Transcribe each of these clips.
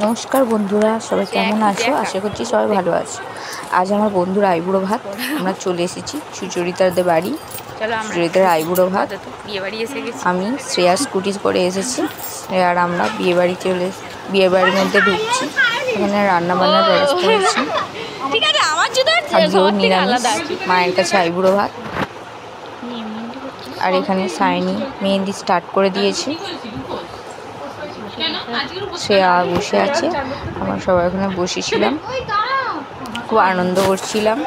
নমস্কার বন্ধুরা, সবাই কেমন আছো? আশা করছি সবাই ভালো আছো। আজ আমার বন্ধুর আইবুড়ো ভাত, আমরা চলে এসেছি সুচরিতাদের বাড়ি। সুচরিতার আইবুড়ো ভাত। আমি শ্রেয়া স্কুটি করে এসেছি, আর আমরা বিয়ে বাড়ির মধ্যে ঢুকছি। এখানে রান্না বান্নার ব্যবস্থা হয়েছে। আজকেও নিরামিষ, মায়ের কাছে আইবুড়ো ভাত। আর এখানে সাইনি মেহেন্দি স্টার্ট করে দিয়েছে। শ্রেয়া বসে আছে, আমরা সবাই ওখানে বসেছিলাম, খুব আনন্দ করছিলাম।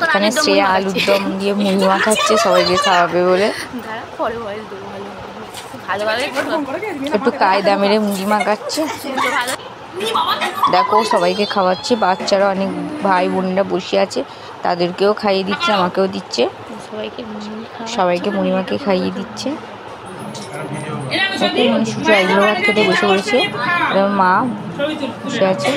এখানে শ্রেয়া আলুর দম দিয়ে মুড়ি মাখাচ্ছে সবাইকে খাওয়াবে বলে। একটু কায়দা মেরে মুড়ি মাখাচ্ছে। দেখো সবাইকে খাওয়াচ্ছে, বাচ্চারা অনেক ভাই বোনেরা বসে আছে, তাদেরকেও খাইয়ে দিচ্ছে, আমাকেও দিচ্ছে, সবাইকে মুড়ি মাখিয়ে খাইয়ে দিচ্ছে। সুচি আইবুড়ো ভাত খেতে বসে পড়েছে, মা বসে আছে।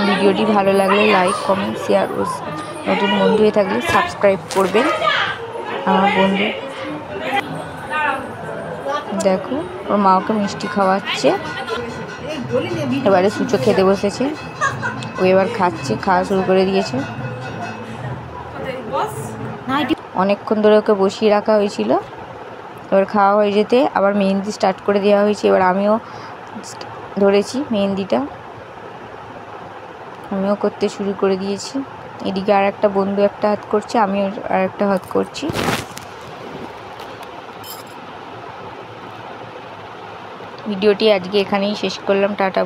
ভিডিওটি ভালো লাগলে লাইক, কমেন্ট, শেয়ার ও নতুন বন্ধু হয়ে থাকলে সাবস্ক্রাইব করবেন। আমার বন্ধু দেখো, ওর মা ওকে মিষ্টি খাওয়াচ্ছে। এবারে সুচো খেতে বসেছে, ও এবার খাচ্ছে, খাওয়া শুরু করে দিয়েছে। অনেকক্ষণ ধরে ওকে বসিয়ে রাখা হয়েছিল, এবার খাওয়া হয়ে যেতে আবার মেহেন্দি স্টার্ট করে দেওয়া হয়েছে। এবার আমিও ধরেছি মেহেন্দিটা, আমিও করতে শুরু করে দিয়েছি। এদিকে আর একটা বন্ধু একটা হাত করছে, আমিও আর একটা হাত করছি। ভিডিওটি আজকে এখানেই শেষ করলাম। টাটা।